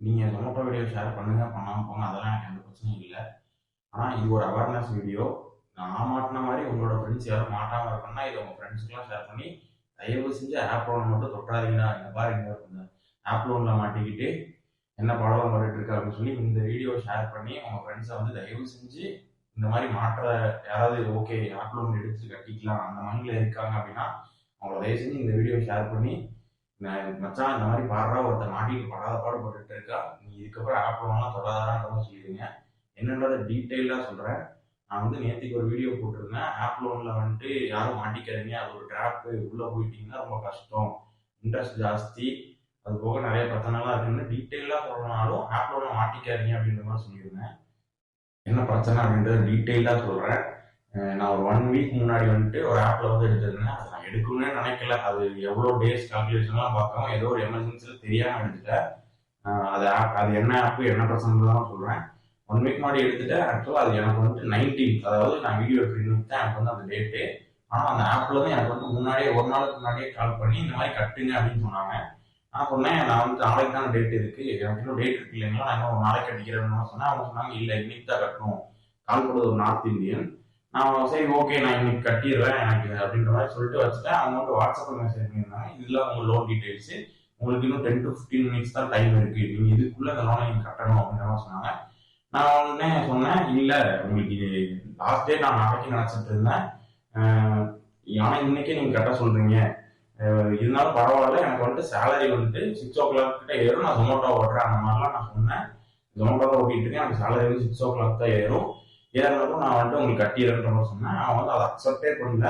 நீங்கள் Zomato video share பண்ணுங்க, பண்ணாமல் போங்க, அதெல்லாம் எனக்கு எந்த பிரச்சனையும் இல்லை. ஆனால் இது ஒரு அவேர்னஸ் வீடியோ. நான் மாட்டின மாதிரி உங்களோட ஃப்ரெண்ட்ஸ் யாரும் மாட்டாமல் இருக்கணும்னா இதை உங்கள் ஃப்ரெண்ட்ஸுக்கெல்லாம் ஷேர் பண்ணி தயவு செஞ்சு ஆப் லோனை மட்டும் தொட்டாதீங்கன்னா. இந்த பாருங்க, ஆப் லோனில் மாட்டிக்கிட்டு என்ன படம் பண்ணிட்டு இருக்கு அப்படின்னு சொல்லி இந்த வீடியோ ஷேர் பண்ணி உங்கள் ஃப்ரெண்ட்ஸை வந்து தயவு செஞ்சு இந்த மாதிரி மாற்ற யாராவது ஓகே ஆப் லோன் எடுத்து கட்டிக்கலாம் அந்த மைண்டில் இருக்காங்க அப்படின்னா அவங்கள தயவு செஞ்சு இந்த வீடியோ ஷேர் பண்ணி மச்சான் இந்த மாதிரி பாடுறா ஒருத்தர் மாட்டிட்டு படாத பாடுபட்டு இருக்கா, நீ இதுக்கப்புறம் ஆப் லோன்லாம் தொடாதான்ற சொல்லிடுங்க. என்னன்றதை டீட்டெயிலாக சொல்கிறேன். நான் வந்து நேற்றுக்கு ஒரு வீடியோ போட்டிருந்தேன். ஆப் லோனில் வந்துட்டு யாரும் மாட்டிக்காதீங்க, அது ஒரு ட்ராப்பு, உள்ளே போயிட்டீங்கன்னா ரொம்ப கஷ்டம், இன்ட்ரெஸ்ட் ஜாஸ்தி, அது போக நிறைய பிரச்சனைலாம் இருக்குன்னு டீட்டெயிலாக சொல்லணும்னாலும் ஆப் லோனில் மாட்டிக்காதீங்க அப்படின்ற மாதிரி சொல்லியிருந்தேன். என்ன பிரச்சனை அப்படின்றத டீட்டெயிலாக சொல்கிறேன். நான் ஒரு 1 வீக் முன்னாடி வந்துட்டு ஒரு ஆப்பில் வந்து எடுத்திருந்தேன். அதை நான் எடுக்கணும்னே நினைக்கல. அது எவ்வளோ டேஸ் கால்குலேஷன்லாம் பார்க்கவும் ஏதோ ஒரு எமர்ஜென்சியில் தெரியாமல் எடுத்துட்டேன். அது என்ன ஆப்பு என்ன பிரச்சனை தான் சொல்கிறேன். 1 வீக் முன்னாடி எடுத்துட்டு ஆக்சுவலாக அது எனக்கு வந்துட்டு 19, அதாவது நான் வீடியோ எடுத்து தான் எனக்கு வந்து அந்த டேட்டு. ஆனால் அந்த ஆப்ல தான் எனக்கு வந்து முன்னாடியே ஒரு நாளுக்கு முன்னாடியே கால் பண்ணி இந்த மாதிரி கட்டுங்க அப்படின்னு சொன்னாங்க. நான் சொன்னேன், நான் வந்து நாளைக்கு தான் டேட் இருக்கு, எனக்கு இன்னும் டேட் இருக்கு இல்லைங்களா, நான் இன்னும் ஒரு நாளைக்கு கட்டிக்கிறேன்னு சொன்னேன். அவங்க சொன்னாங்க இல்லை இன்னைக்கு தான் கட்டணும், கால் போடுறது ஒரு நார்த் இந்தியன். நான் சரி ஓகே நான் இன்னைக்கு கட்டிடுறேன் எனக்கு அப்படின்ற மாதிரி சொல்லிட்டு வச்சுட்டேன். அவங்க வந்து வாட்ஸ்அப்பில் மெசேஜ் பண்ணியிருந்தாங்க, இதில் உங்கள் லோன் டீட்டெயில்ஸ், உங்களுக்கு இன்னும் 10 to 15 மினிட்ஸ் தான் டைம் இருக்கு, நீங்க இதுக்குள்ள இந்த லோனை நீங்க கட்டணும் அப்படின்ற மாதிரி சொன்னாங்க. நான் உடனே சொன்னேன் இல்லை உங்களுக்கு இது லாஸ்ட் டே நான் நாளைக்கு நினைச்சிட்டு இருந்தேன், ஆனா இன்னைக்கே நீங்க கட்ட சொல்றீங்க, இருந்தாலும் பரவாயில்ல, எனக்கு வந்துட்டு சேலரி வந்துட்டு 6 o'clock கிட்ட ஏறும், நான் Zomato ஓட்டுறேன் அந்த மாதிரிலாம் நான் சொன்னேன். Zomato தான் ஓட்டிட்டு இருக்கேன், எனக்கு சேலரி வந்து 6 o'clock தான் ஏறும், ஏறினதும் நான் வந்துட்டு உங்களுக்கு கட்டிடுறேன்ற மாதிரி சொன்னேன். அவன் வந்து அதை அக்செப்டே பண்ணல.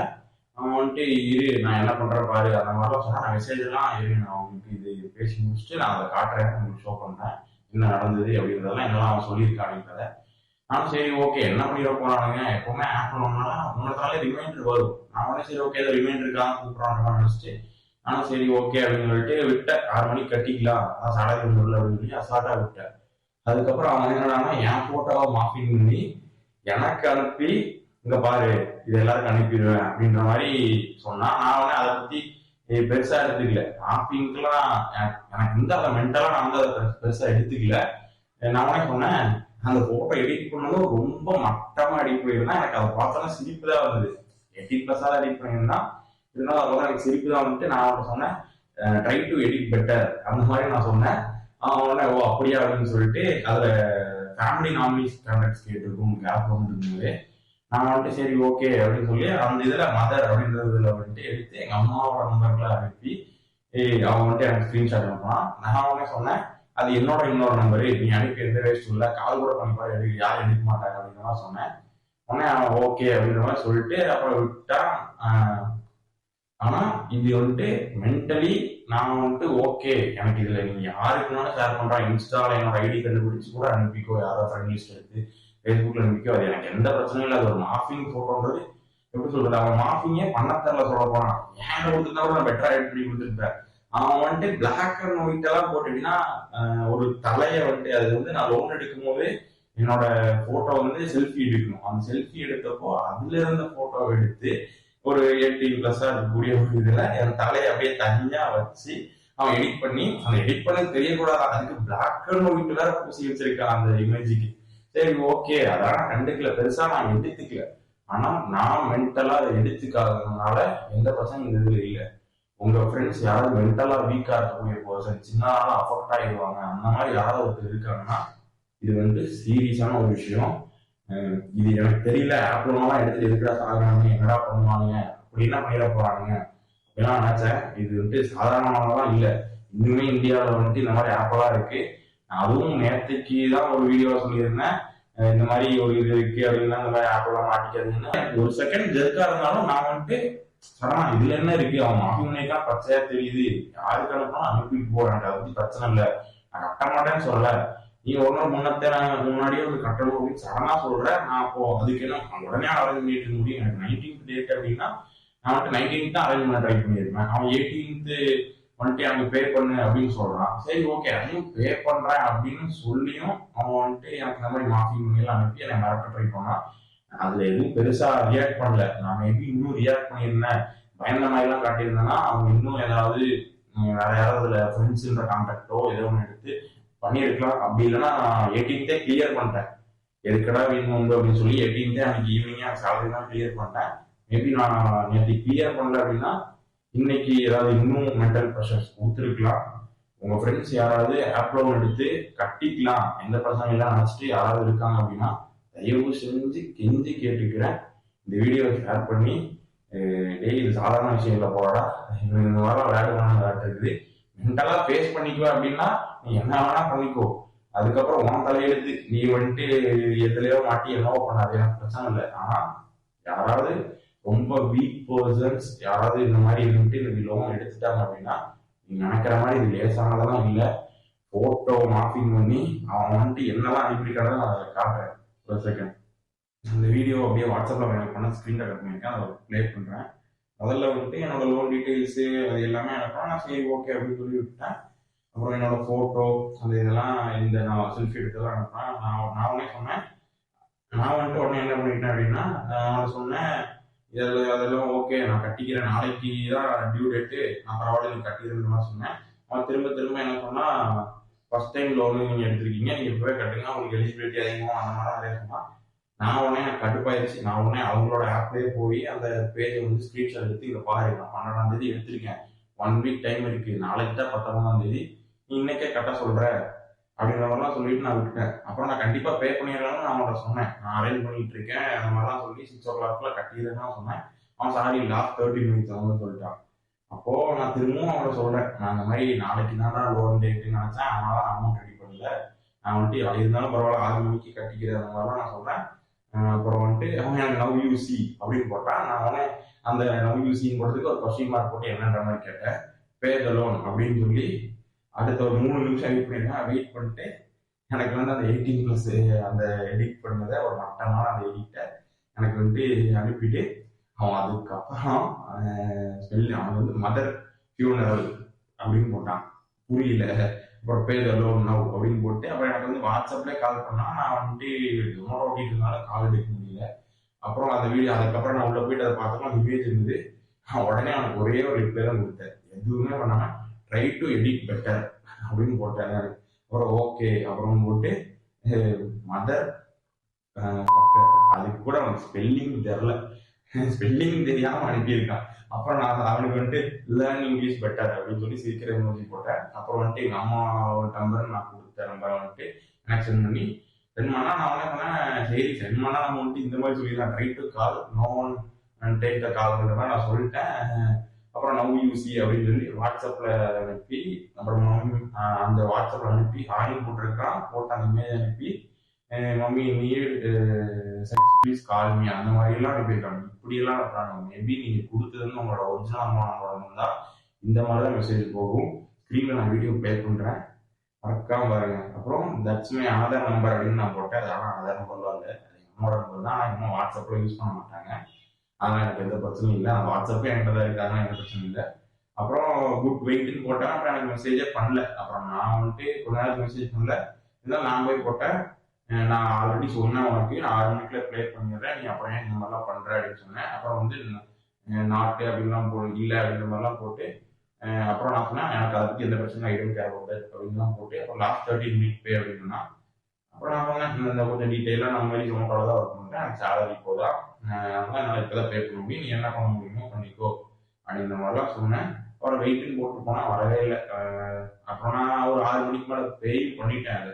அவன் வந்துட்டு இரு நான் என்ன பண்றேன் பாரு அந்த மாதிரிலாம் சொன்னா. நான் மெசேஜ் எல்லாம் இரு நான் உங்களுக்கு இது பேசி முடிச்சுட்டு நான் அதை காட்டுறேன், உங்களுக்கு ஷோ பண்றேன் என்ன நடந்தது அப்படின்றதெல்லாம் என்னெல்லாம் அவன் சொல்லியிருக்கான் அப்படின்றத. நானும் சரி ஓகே என்ன பண்ணிட போறானுங்க, எப்பவுமே ஆப் பண்ணோம்னா முன்னத்தாலே ரிமைண்டர் வரும். நான் உடனே சரி ஓகே ஏதோ ரிமைண்டர் இருக்காங்க கூப்பிட்றான்னு நினைச்சிட்டு நானும் சரி ஓகே அப்படின்னு சொல்லிட்டு விட்டேன். 6 மணிக்கு கட்டிக்கலாம், அதான் சேலரி ஒன்றும் அப்படின்னு சொல்லி அசால்ட்டா விட்டேன். அதுக்கப்புறம் அவன் என்னடானா என் போட்டோவை மாஃபிங் பண்ணி எனக்கு அனுப்பி இங்க பாரு இது எல்லாருக்கும் அனுப்பிடுவேன் அப்படின்ற மாதிரி சொன்னா. நான் உடனே அதை பத்தி பெருசா எடுத்துக்கல. மாஃபிங்லாம் எனக்கு இந்த அதை மென்டலா நான் வந்து அதை பெருசா எடுத்துக்கல. நான் உடனே சொன்னேன் அந்த போட்டோ எடிட் பண்ணதும் ரொம்ப மட்டமா எடிட் பண்ணியிருந்தேன். எனக்கு அதை பார்த்தோன்னா சிரிப்பு தான் வந்தது. 18+ எடிட் பண்ணியிருந்தான், இருந்தாலும் அதெல்லாம் எனக்கு சிரிப்பு தான் வந்துட்டு. நான் அவன்கிட்ட சொன்னேன் ட்ரை டு எடிட் பெட்டர் அந்த மாதிரி நான் சொன்னேன். அவன் உடனே ஓ அப்படியா அப்படின்னு சொல்லிட்டு அதுல ஃபேமிலி நாமினிஸ் கான்டாக்ட்ஸ் கேட்டிருக்கும் உங்களுக்கு ஆப் வந்துருந்தது. நான் வந்துட்டு சரி ஓகே அப்படின்னு சொல்லி அந்த இதுல மதர் அப்படின்றதுல வந்துட்டு எடுத்து எங்க அம்மாவோட நம்பர்ல அனுப்பி அவன் வந்துட்டு எனக்கு ஸ்கிரீன்ஷாட் அனுப்பான். நான் உடனே சொன்னேன் அது என்னோட இன்னொரு நம்பரு, நீ அனுப்பி எந்த வேஸ்ட் இல்லை, கால் கூட பண்ணி பாரு யாரும் எடுக்க மாட்டாங்க அப்படின்ற மாதிரி சொன்னேன். உடனே அவன் ஓகே அப்படின்ற மாதிரி சொல்லிட்டு அப்புறம் விட்டான். ஆனா இது வந்துட்டு மென்டலி நான் வந்துட்டு ஓகே எனக்கு இதுல நீங்க யாருக்குனாலும் ஷேர் பண்றான், இன்ஸ்டால என்னோட ஐடி கண்டுபிடிச்சு கூட அனுப்பிக்கோ, யாரோ ஃப்ரெண்ட் லிஸ்ட் எடுத்து ஃபேஸ்புக்ல அனுப்பிக்கோ, அது எனக்கு எந்த பிரச்சனையும் இல்லை. அது ஒரு மாஃபிங் போட்டோன்றது எப்படி சொல்றது, அவன் மாஃபிங்கே பண்ணத்தரல சொல்ல போனான். ஏன் கொடுத்துருந்தா கூட நான் பெட்டரா எடிட் பண்ணி கொடுத்துருப்பேன். அவன் வந்துட்டு பிளாக் அண்ட் ஒயிட் எல்லாம் போட்டுட்டீங்கன்னா ஒரு தலையை வந்துட்டு அது வந்து நான் லோன் எடுக்கும் போது என்னோட போட்டோ வந்து செல்ஃபி எடுக்கணும். அந்த செல்ஃபி எடுத்தப்போ அதுல இருந்த போட்டோ எடுத்து ஒரு 18+ இருக்கக்கூடிய ஒரு இதுல என் தலையை அப்படியே தனியா வச்சு அவன் எடிட் பண்ணி, அந்த எடிட் பண்ண தெரியக்கூடாது, அதுக்கு பிளாக் அண்ட் ஒயிட் வேற பூசி வச்சிருக்கான் அந்த இமேஜுக்கு. சரி ஓகே அதெல்லாம் கண்டுக்கல, பெருசா நான் எடுத்துக்கல. ஆனா நான் மென்டலா அதை எடுத்துக்காததுனால எந்த பிரச்சனையும் இந்த இதுல இல்லை. உங்க ஃப்ரெண்ட்ஸ் யாராவது மென்டலா வீக்கா இருக்கக்கூடிய பர்சன் சின்ன அஃபெக்ட் ஆயிடுவாங்க அந்த மாதிரி யாராவது ஒருத்தர் இருக்காங்கன்னா இது வந்து சீரியஸான ஒரு விஷயம். இது எனக்கு தெரியல, ஆப்லாம் எடுத்துட்டு எதுக்கடா சாகுறாங்க, என்னடா பண்ணுவாங்க, அப்படி என்ன பண்ணிட போறாங்க அப்படிலாம் நினைச்சேன். இது வந்துட்டு சாதாரணமானதான் இல்லை. இன்னுமே இந்தியாவில் வந்துட்டு இந்த மாதிரி ஆப்பெல்லாம் இருக்கு. அதுவும் நேற்றுக்கு தான் ஒரு வீடியோ சொல்லியிருந்தேன் இந்த மாதிரி ஒரு இது இருக்கு அப்படின்னா இந்த மாதிரி ஆப்பெல்லாம் மாட்டிக்காதுன்னு. ஒரு செகண்ட் ஜெர்க்கா இருந்தாலும் நான் வந்துட்டு சடனா இதுல என்ன இருக்கு, அவன் மாஃபிங்கா பச்சையா தெரியுது, யாருக்கு அனுப்பினா அனுப்பிட்டு போறேன், அதை பத்தி பிரச்சனை இல்லை, நான் கட்ட மாட்டேன்னு சொல்லல, நீ ஒரு நாள் முன்னாடியே வந்து கட்டணும் அப்படின்னு சடனா சொல்றேன். நான் அப்போ அதுக்கு என்ன உடனே அரேஞ்ச் பண்ணிட்டு முடியும். எனக்கு 19th டேட் அப்படின்னா நான் வந்துட்டு 19th தான் அரேஞ்ச் பண்ண ட்ரை பண்ணியிருப்பேன். அவன் 18th வந்துட்டு எனக்கு பே பண்ணு அப்படின்னு சொல்றான். சரி ஓகே அதையும் பே பண்றேன் அப்படின்னு சொல்லியும் அவன் வந்துட்டு எனக்கு இந்த மாதிரி மாஃபிங் பண்ணியெல்லாம் அனுப்பி என்னை மிரட்ட ட்ரை பண்ணான். அதுல எதுவும் பெருசா ரியாக்ட் பண்ணல. நான் மேபி இன்னும் ரியாக்ட் பண்ணியிருந்தேன், பயந்த மாதிரி எல்லாம் காட்டியிருந்தேன்னா அவங்க இன்னும் ஏதாவது வேற யாராவது அதுல ஃப்ரெண்ட்ஸ்ன்ற கான்டாக்டோ ஏதோ ஒன்று எடுத்து பண்ணியிருக்கலாம். அப்படி இல்லைன்னா நான் 18th கிளியர் பண்ணிட்டேன். எதுக்கடா வீண் வந்து அப்படின்னு சொல்லி 18th அன்னைக்கு ஈவினிங்கே சேலரி தான் கிளியர் பண்ணிட்டேன். மேபி நான் நேற்று கிளியர் பண்ணல அப்படின்னா இன்னைக்கு ஏதாவது இன்னும் மென்டல் ப்ரெஷர்ஸ் கொடுத்துருக்கலாம். உங்க ஃப்ரெண்ட்ஸ் யாராவது ஆப் லோன் எடுத்து கட்டிக்கலாம் எந்த பிரச்சனை எல்லாம் நினைச்சிட்டு யாராவது இருக்காங்க அப்படின்னா தயவு செஞ்சு கெஞ்சி கேட்டுக்கிறேன், இந்த வீடியோவை ஷேர் பண்ணி டெய்லி இது சாதாரண விஷயம் இல்லை போடா, இந்த வாரம் விளையாட்டு இருக்குது, மென்டலா ஃபேஸ் பண்ணிக்குவேன் அப்படின்னா நீ என்ன வேணா பண்ணிக்கோ, அதுக்கப்புறம் உன் தலையெடுத்து நீ வந்துட்டு எதுலையோ மாட்டி என்னவோ பண்ணாது, எனக்கு பிரச்சனை இல்லை. ஆனா யாராவது ரொம்ப வீக் பர்சன்ஸ் யாராவது இந்த மாதிரி இருந்துட்டு இந்த லோன் எடுத்துட்டாங்க அப்படின்னா நீ நினைக்கிற மாதிரி இது லேசானதெல்லாம் இல்லை. போட்டோ மார்க்கிங் பண்ணி அவன் வந்துட்டு என்னெல்லாம் அனுப்பியிருக்கானு நான் அதை காட்டுறேன். ஒரு செகண்ட் இந்த வீடியோ அப்படியே வாட்ஸ்அப்ல கனெக்ட் பண்ண ஸ்க்ரீன் ரெக்கார்ட் பண்ணியிருக்கேன், அதை ப்ளே பண்றேன். முதல்ல வந்துட்டு என்னோட லோன் டீட்டெயில்ஸு அது எல்லாமே அனுப்புறேன். நான் சரி ஓகே அப்படின்னு சொல்லி விட்டேன். அப்புறம் என்னோட ஃபோட்டோ அந்த இதெல்லாம் இந்த நான் செல்ஃபி எடுத்ததெல்லாம் அனுப்புறேன். நான் உடனே சொன்னேன், நான் வந்துட்டு உடனே என்ன பண்ணிட்டேன் அப்படின்னா நான் சொன்னேன் அதெல்லாம் ஓகே நான் கட்டிக்கிறேன், நாளைக்கு தான் டியூ டேட்டு, நான் பரவாயில்ல நீங்க கட்டிக்கிறேன்னு தான் சொன்னேன். அவன் திரும்ப திரும்ப என்ன சொன்னா ஃபர்ஸ்ட் டைம் லோனு நீங்க எடுத்திருக்கீங்க, நீங்க இப்பவே கட்டுங்க, உங்களுக்கு எலிஜிபிலிட்டி அதிகமாக அந்த மாதிரி நிறைய சொன்னான். நான் உடனே எனக்கு கடுப்பாயிருச்சு. நான் உடனே அவங்களோட ஆப்லேயே போய் அந்த பேஜை வந்து ஸ்கிரீன்ஷாட் எடுத்து இங்க பாரு, நான் 12ஆம் தேதி எடுத்திருக்கேன், 1 வீக் டைம் இருக்கு, நாளைக்கு தான் 19ஆம் தேதி, நீ இன்னைக்கே கட்ட சொல்ற அப்படின்ற மாதிரிலாம் சொல்லிட்டு நான் விட்டுட்டேன். அப்புறம் நான் கண்டிப்பா பே பண்ணிடுறேன்னு நான் அவன்கிட்ட சொன்னேன், நான் அரேஞ்ச் பண்ணிட்டு இருக்கேன் அந்த மாதிரிலாம் சொல்லி 6 o'clock கட்டிடுறேன்னு சொன்னேன். அவன் சாரி லாஸ்ட் 30 minutes வந்து சொல்லிட்டான். அப்போ நான் திரும்பவும் அவன்கிட்ட சொல்றேன், நான் அந்த மாதிரி நாளைக்கு தான் லோன் டேட்டுன்னு நினைச்சேன், அதனால அமௌண்ட் ரெடி பண்ணல, நான் வந்துட்டு இருந்தாலும் பரவாயில்ல 6 மணிக்கு கட்டிக்கிறேன் அந்த மாதிரிலாம் நான் சொல்றேன். அப்புறம் வந்துட்டு அவன் எனக்கு நவ் யூசி அப்படின்னு போட்டான். நான் அவனே அந்த நவ் யூசின்னு போட்டதுக்கு ஒரு கொஸ்டின் மார்க் போட்டு என்னன்ற மாதிரி கேட்டேன். பே த லோன் அப்படின்னு சொல்லி அடுத்த ஒரு 3 நிமிஷம் வெயிட் பண்ணிருக்கேன். வெயிட் பண்ணிட்டு எனக்கு வந்து அந்த 18+ அந்த எடிட் பண்ணதை ஒரு மட்டமான அந்த எடிட்டை எனக்கு வந்துட்டு அனுப்பிட்டு அவன் அதுக்கப்புறம் அவன் வந்து மதர் ஃபியூனரல் அப்படின்னு போட்டான், புரியல. அப்புறம் பே த லோன் நவ் அப்படின்னு போட்டு அப்புறம் எனக்கு வந்து வாட்ஸ்அப்லேயே கால் பண்ணா, நான் வந்துட்டு ஜொமேட்டோ ஓட்டிட்டு கால் எடுக்க முடியல. அப்புறம் அந்த வீடியோ அதுக்கப்புறம் நான் உள்ள போயிட்டு அதை பார்த்தோம்னா இமேஜ் இருந்தது. நான் உடனே அவனுக்கு ஒரே ஒரு ரிப்ளை தான் கொடுத்தேன், எதுவுமே பண்ணாம ட்ரை டு எடிட் பெட்டர் அப்படின்னு போட்டேன். அப்புறம் ஓகே அப்புறம் போட்டு மதர் அதுக்கு கூட அவனுக்கு ஸ்பெல்லிங் தெரியல, ஸ்பெல்லிங் தெரியாம அனுப்பியிருக்கான். அப்புறம் நான் அவனுக்கு வந்துட்டு லேர்ன் இங்கிலீஷ் பெட்டர் அப்படின்னு சொல்லி சிரிக்கிற எமோஜி போட்டேன். அப்புறம் வந்துட்டு எங்க அம்மா நம்பர் நான் கொடுத்த நம்பரை வந்துட்டு எனக்கு சென்ட் பண்ணி சென்ட் பண்ணா நான் என்ன பண்ணேன், சரி சென்ட் பண்ணா நம்ம வந்துட்டு இந்த மாதிரி சொல்லிடலாம், try to call no one take the கால்ன்ற மாதிரி நான் சொல்லிட்டேன். அப்புறம் நவ் யூசி அப்படின்னு சொல்லி வாட்ஸ்அப்ல அனுப்பி அப்புறம் அந்த வாட்ஸ்அப்ல அனுப்பி ஹாயின் போட்டிருக்கான், போட்டு அந்த இமேஜ் அனுப்பி mummy need checks please call me அந்த மாதிரி எல்லாம் அனுப்பியிருக்காங்க. இப்படியெல்லாம் அனுப்புறாங்க. மேபி நீங்க கொடுத்ததுன்னு உங்களோட ஒரிஜினல் அம்மாவோட இருந்தா இந்த மாதிரி தான் மெசேஜ் போகும். ஸ்க்ரீன்ல நான் வீடியோ ப்ளே பண்றேன், மறக்காம பாருங்க. அப்புறம் தட்ஸ் மை ஆதார் நம்பர் அப்படின்னு நான் போட்டேன். அதெல்லாம் ஆதார் நம்பர்லாம் இல்லை, என்னோட நம்பர் தான். ஆனால் இன்னும் வாட்ஸ்அப்ல யூஸ் பண்ண மாட்டாங்க, அதெல்லாம் எனக்கு எந்த பிரச்சனையும் இல்லை. அந்த வாட்ஸ்அப்பே என்கிட்ட தான் இருக்காங்க, எந்த பிரச்சனையும் இல்லை. அப்புறம் குட் வெயிட்னு போட்டேன். அப்புறம் எனக்கு மெசேஜே பண்ணல. அப்புறம் நான் வந்துட்டு கொஞ்ச நேரத்துக்கு மெசேஜ் பண்ணல, இதெல்லாம் நான் போய் போட்டேன். நான் ஆல்ரெடி சொன்னேன் உனக்கு, நான் 6 மணிக்குள்ள ப்ளே பண்ணிடுறேன், நீ அப்புறம் ஏன் இந்த மாதிரிலாம் பண்ற அப்படின்னு சொன்னேன். அப்புறம் வந்து நாட்டு அப்படின்லாம் இல்லை அப்படின்ற மாதிரிலாம் போட்டு அப்புறம் நான் சொன்னேன் எனக்கு அதை பற்றி எந்த பிரச்சனையும் ஐடியா கேர் அப்படின்லாம் போட்டு அப்புறம் லாஸ்ட் 30 minute பே அப்படின்னா அப்புறம் நான் சொன்னேன் இந்த கொஞ்சம் டீட்டெயிலாக நான் மாதிரி ஜொமேட்டோட தான் ஒர்க் பண்ணுறேன், எனக்கு சேலரி போதா, அதனால என்னால் இப்போ தான் பே பண்ண முடியும், நீ என்ன பண்ண முடியுமோ பண்ணிக்கோ அப்படின்ற மாதிரிலாம் சொன்னேன். அப்புறம் வெயிட்டுன்னு போட்டு போனால் வரவே இல்லை. அப்புறம் நான் ஒரு 6 மணிக்கு மேலே பேயும் பண்ணிட்டேன். அதை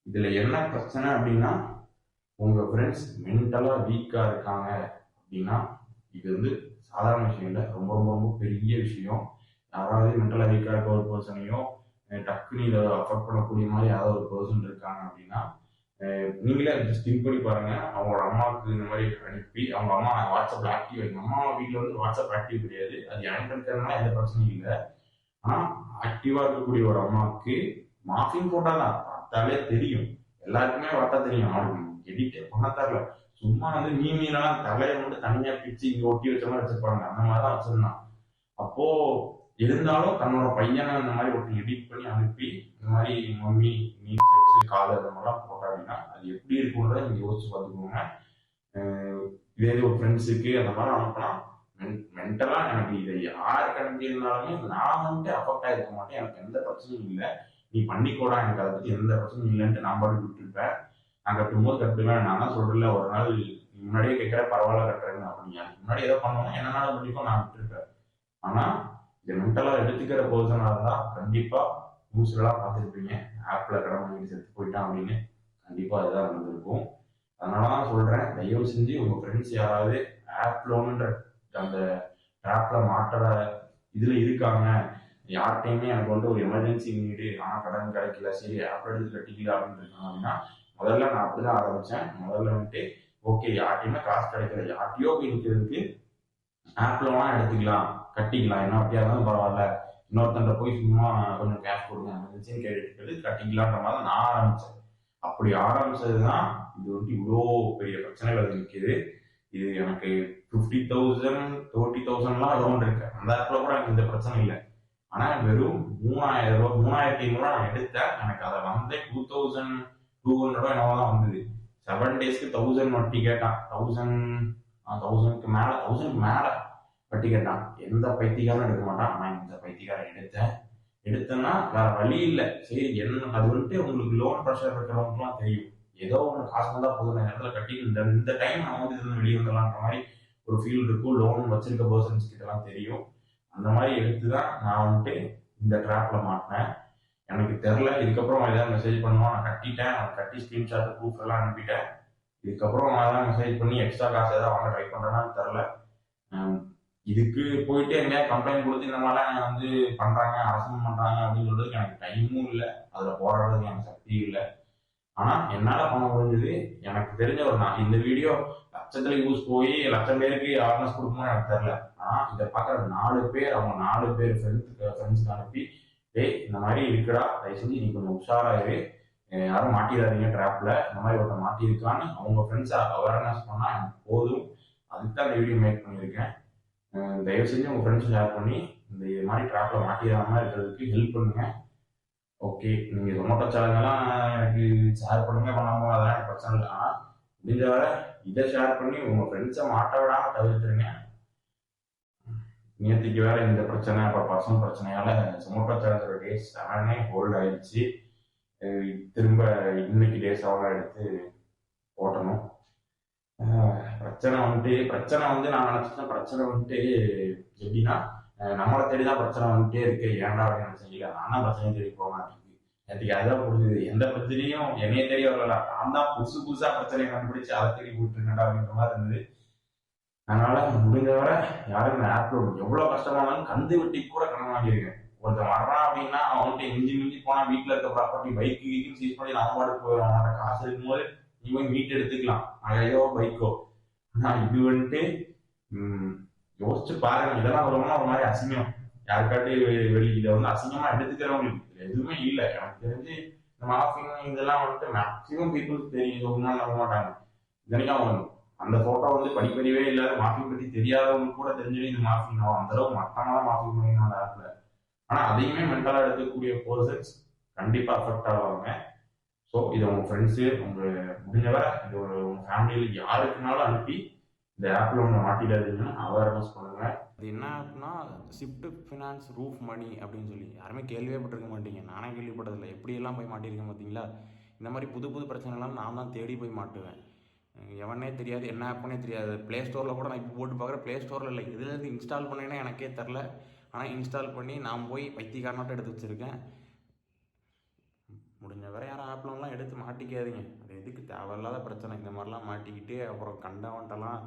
இதுல என்ன பிரச்சனை அப்படின்னா, உங்க ஃப்ரெண்ட்ஸ் மென்டலா வீக்கா இருக்காங்க அப்படின்னா இது வந்து சாதாரண விஷயம் இல்லை, ரொம்ப ரொம்ப ரொம்ப பெரிய விஷயம். யாராவது மென்டலா வீக்கா இருக்க ஒரு பர்சனையும் டக்குன்னு இதை அஃபெக்ட் பண்ணக்கூடிய மாதிரி யாராவது ஒரு பர்சன் இருக்காங்க அப்படின்னா நீங்களே ஜஸ்ட் திங்க் பண்ணி பாருங்க. அவங்களோட அம்மாவுக்கு இந்த மாதிரி அனுப்பி அவங்க அம்மா வாட்ஸ்அப்ல ஆக்டிவ், எங்க அம்மா வீட்டில் வந்து வாட்ஸ்அப் ஆக்டிவ் கிடையாது, அது எனக்கு இருக்கிறதுனால எந்த பிரச்சனையும் இல்லை. ஆனா ஆக்டிவா இருக்கக்கூடிய ஒரு அம்மாவுக்கு மார்க்கிங் போட்டாதான் பார்த்தாலே தெரியும், எல்லாருக்குமே பார்த்தா தெரியும், அவனுக்கு எடிட்டே பண்ண தரல, சும்மா வந்து மீனெல்லாம் தலையை மட்டும் தனியா பிச்சு இங்க ஒட்டி வச்ச மாதிரி வச்சிருப்பாங்க, அந்த மாதிரிதான் வச்சிருந்தான். அப்போ இருந்தாலும் தன்னோட பையனை இந்த மாதிரி ஒருத்தர் எடிட் பண்ணி அனுப்பி இந்த மாதிரி மம்மி நீ செக்ஸ் கால் அந்த மாதிரிலாம் போட்டா அப்படின்னா அது எப்படி இருக்குன்றத நீங்க யோசிச்சு பார்த்துக்கோங்க. இதே ஒரு ஃப்ரெண்ட்ஸுக்கு அந்த மாதிரி அனுப்பினா மென்டலா எனக்கு இதை யாருக்கு அனுப்பியிருந்தாலுமே நான் வந்துட்டு அஃபெக்ட் ஆகிருக்க மாட்டேன், எனக்கு எந்த பிரச்சனையும் இல்லை. நீ பண்ணிக்கூடா, எனக்கு அதை பற்றி எந்த பிரச்சனையும் இல்லைன்ட்டு நான் பாட்டு விட்டுருப்பேன். நான் கட்டும்போது கட்டுவேன். நான் தான் சொல்கிறேன்ல, ஒரு நாள் முன்னாடியே கேட்குற பரவாயில்ல கட்டுறேன்னு அப்படிங்க. முன்னாடி ஏதோ பண்ணுவோம், என்னென்னாலும் பண்ணிப்போம், நான் விட்டுருப்பேன். ஆனால் இதை மென்டலாக எடுத்துக்கிற பர்சனாக இருந்தால் கண்டிப்பாக நியூஸ்லாம் பார்த்துருப்பீங்க. ஆப்பில் கடன் வாங்கிட்டு செத்து போயிட்டான் அப்படின்னு கண்டிப்பாக அதுதான் நடந்திருக்கும். அதனால தான் சொல்கிறேன், தயவு செஞ்சு உங்கள் ஃப்ரெண்ட்ஸ் யாராவது ஆப் லோனுன்ற அந்த ஆப்பில் மாட்டுற இதில் இருக்காங்க, யார்கிட்டையுமே எனக்கு வந்து ஒரு எமர்ஜென்சி நீடு ஆனால் கடன் கிடைக்கல, சரி ஆப் எடுத்து கட்டிக்கல அப்படின்னு இருக்காங்க அப்படின்னா, முதல்ல நான் அப்படி தான் ஆரம்பித்தேன். முதல்ல வந்துட்டு ஓகே, யார்கிட்டையுமே காசு கிடைக்கல, யார்கிட்டயோ போய் நிற்கிறதுக்கு ஆப் லோனா எடுத்துக்கலாம், கட்டிக்கலாம், என்ன வட்டியாக இருந்தாலும் பரவாயில்ல, இன்னொருத்தன்ட்ட போய் சும்மா கொஞ்சம் கேஷ் கொடுங்க எமர்ஜென்சின்னு கேட்டு கட்டிக்கலான்ற மாதிரி நான் ஆரம்பித்தேன். அப்படி ஆரம்பிச்சது தான் இது வந்து இவ்வளோ பெரிய பிரச்சனைகள் அது நிற்கிது. இது எனக்கு 50,000 30,000லாம் லோன் இருக்கு, அந்த ஆப்ல கூட எனக்கு இந்த பிரச்சனை இல்லை. ஆனால் வெறும் 3,500 நான் எடுத்தேன். எனக்கு அதை வந்து 2,200 என்னவோ தான் வந்தது. 7 டேஸ்க்கு 1000 வட்டி கேட்டான். 1000க்கு மேலே வட்டி கேட்டான். எந்த பைத்தியக்காரனும் எடுக்க மாட்டான். ஆனால் இந்த பைத்தியக்காரன் எடுத்தேன்னா வேற வழி இல்லை. சரி, என்ன அது வந்துட்டு உங்களுக்கு லோன் ப்ரெஷர் இருக்கிறவங்களுக்குலாம் தெரியும். ஏதோ ஒன்று காசு வந்தால் போதும், இடத்துல கட்டி இந்த டைம் நம்ம வந்து இதுல வெளியே வந்துடலான்ற மாதிரி ஒரு ஃபீல் இருக்கும். லோன் வச்சிருக்க பர்சன்ஸ் கிட்டலாம் தெரியும். அந்த மாதிரி எடுத்து தான் நான் வந்துட்டு இந்த ட்ராப்ல மாட்டினேன். எனக்கு தெரில, இதுக்கப்புறம் ஏதாவது மெசேஜ் பண்ணுவான், நான் கட்டிட்டேன், அவன் கட்டி ஸ்க்ரீன்ஷாட் ப்ரூஃப் எல்லாம் அனுப்பிட்டேன். இதுக்கப்புறம் நான் தான் மெசேஜ் பண்ணி எக்ஸ்ட்ரா காசு ஏதாவது வாங்க ட்ரை பண்ணுறேன்னு தெரில. இதுக்கு போயிட்டு எங்கேயாவது கம்ப்ளைண்ட் கொடுத்து இந்த மாதிரிலாம் வந்து பண்ணுறாங்க, அரசு பண்ணுறாங்க அப்படின்னு சொல்றதுக்கு எனக்கு டைமும் இல்லை, அதில் போராடுறதுக்கு எனக்கு சக்தியும் இல்லை. ஆனால் என்னால் பண்ண முடிஞ்சது, எனக்கு தெரிஞ்ச ஒரு நான் இந்த வீடியோ லட்சத்தில் யூஸ் போய் லட்சம் பேருக்கு அவேர்னஸ் கொடுக்கணும்னு எனக்கு தெரில. ஆனால் இதை பார்க்குற 4 பேர், அவங்க 4 பேர் ஃப்ரெண்ட்ஸுக்கு அனுப்பி, டேய் இந்த மாதிரி இருக்குடா, தயவு செஞ்சு நீ கொஞ்சம் உஷாராயிரு, யாரும் மாட்டிடாதீங்க ட்ராப்ல, இந்த மாதிரி ஒருத்தர் மாட்டியிருக்கான்னு அவங்க ஃப்ரெண்ட்ஸை அவேர்னஸ் பண்ணால் எனக்கு போதும். அதுக்கு தான் இந்த வீடியோ மேக் பண்ணியிருக்கேன். தயவு செஞ்சு உங்கள் ஃப்ரெண்ட்ஸ் ஷேர் பண்ணி இந்த மாதிரி ட்ராப்ல மாட்டிடாமல் இருக்கிறதுக்கு ஹெல்ப் பண்ணுங்க. ஓகே, நீங்கள் ஜொமேட்டோ சேனல்லாம் எனக்கு ஷேர் பண்ணுங்க, பண்ணாமல் அதெல்லாம் எனக்கு பிரச்சனை இல்லை. ஆனால் முடிஞ்ச வரை இதை ஷேர் பண்ணி உங்கள் ஃப்ரெண்ட்ஸை மாட்ட விடாமல் தவிர்த்துருங்க. நேற்றுக்கு வேற இந்த பிரச்சனை, அப்புறம் பர்சனல் பிரச்சனையால ஜொமேட்டோ சேனலோட டேஸ் 7 ஹோல்ட் ஆயிடுச்சு. திரும்ப இன்னைக்கு டேஸ் அவ்வளோ எடுத்து ஓட்டணும். பிரச்சனை வந்து நான் நினச்சிட்டேன், பிரச்சனை வந்துட்டு எப்படின்னா நம்மளை தேடிதான் பிரச்சனை வந்துட்டே இருக்கு, ஏன்டா அப்படின்னு நினைச்சீங்க. நானும் பிரச்சனையை தேடி போக மாட்டேங்குது. எனக்கு அதுதான் புரிஞ்சுது, எந்த பிரச்சனையும் என்னைய தேடி வரல, நான் தான் புதுசா பிரச்சனையை கண்டுபிடிச்சு அதை தேடி போட்டுருக்கேன்டா அப்படின்ற மாதிரி இருந்தது. அதனால முடிஞ்ச வரை யாரும் இந்த ஆப்ல எவ்வளவு கஷ்டமானாலும் கந்து வெட்டி கூட கடன் வாங்கியிருக்கேன். ஒருத்தன் வர்றான் அப்படின்னா அவன்கிட்ட மிஞ்சி போனா வீட்டுல இருக்க ப்ராப்பர்ட்டி பைக்கு சீஸ் பண்ணி நம்ம பாட்டு போயிடும். அவனோட காசு இருக்கும்போது நீ போய் மீட் எடுத்துக்கலாம், நகையோ பைக்கோ. ஆனா இது வந்துட்டு யோசிச்சு பாருங்க, இதெல்லாம் ஒரு மாதிரி அசிங்கம். யாருக்காட்டி வெளி இதை வந்து அசிங்கமா எடுத்துக்கிறவங்களுக்கு எதுவுமே இல்லை. எனக்கு தெரிஞ்சு இந்த மாஃபிங் இதெல்லாம் வந்துட்டு மேக்சிமம் பீப்புளுக்கு தெரியும், சொன்னாலும் நம்ப மாட்டாங்க. இதனைக்கும் அவங்க அந்த போட்டோ வந்து படிப்பறிவே இல்லாத மாஃபிங் பற்றி தெரியாதவங்க கூட தெரிஞ்சு இது மாஃபிங் ஆகும். அந்த அளவுக்கு மட்டமாக தான் மாஃபிங் பண்ணிங்க அந்த ஆப்ல. ஆனா அதையுமே மென்டலா எடுக்கக்கூடிய பர்சன்ஸ் கண்டிப்பா அஃபெக்ட் ஆவாங்க. ஸோ இதை உங்க ஃப்ரெண்ட்ஸு, உங்க முடிஞ்சவரை இது உங்க ஃபேமிலியில் யாருக்குனாலும் அனுப்பி இந்த ஆப்ல ஒன்று மாட்டிடாதீங்கன்னு அவேர்னஸ் பண்ணுங்க. அது என்ன ஆப்னா ஷிஃப்ட் ஃபினான்ஸ் ரூஃப் மணி அப்படின்னு சொல்லி யாருமே கேள்வியே பட்டிருக்க மாட்டீங்க. நானே கேள்விப்பட்டதில்லை. எப்படியெல்லாம் போய் மாட்டியிருக்கேன் பார்த்தீங்களா. இந்த மாதிரி புது பிரச்சனைலாம் நான் தான் தேடி போய் மாட்டுவேன். எவனே தெரியாது, என்ன ஆப்னே தெரியாது. ப்ளே ஸ்டோரில் கூட நான் இப்போ போட்டு பார்க்குறேன், ப்ளே ஸ்டோரில் இல்லை, இதுலேருந்து இன்ஸ்டால் பண்ணேன்னா எனக்கே தெரில. ஆனால் இன்ஸ்டால் பண்ணி நான் போய் பைத்தியக்காரனாட்டம் எடுத்து வச்சுருக்கேன். முடிஞ்ச வரை யாரும் ஆப்லாம் எடுத்து மாட்டிக்காதீங்க. அது எதுக்கு தேவையில்லாத பிரச்சனை. இந்த மாதிரிலாம் மாட்டிக்கிட்டு அப்புறம் கண்டவன்ட்டெல்லாம்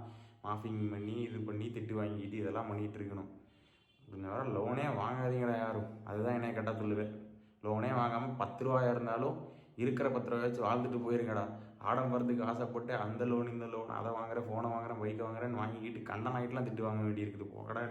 மாஃபிங் பண்ணி இது பண்ணி திட்டு வாங்கிட்டு இதெல்லாம் பண்ணிகிட்டு இருக்கணும். முடிஞ்ச வரை லோனே வாங்காதீங்கடா யாரும். அதுதான் என்ன கேட்டால் சொல்லுவேன். லோனே வாங்காமல் 10 ரூபாயா இருந்தாலும் இருக்கிற 10 ரூபாய் வச்சு வாழ்ந்துட்டு போயிருங்கடா. ஆடம்பரத்துக்கு ஆசைப்பட்டு அந்த லோன் இந்த லோன் அதை வாங்குறேன், ஃபோனை வாங்குறேன், பைக்கை வாங்குறேன்னு வாங்கிக்கிட்டு கண்டன் ஆகிட்டுலாம் திட்டு வாங்க வேண்டியிருக்குது. போகடா.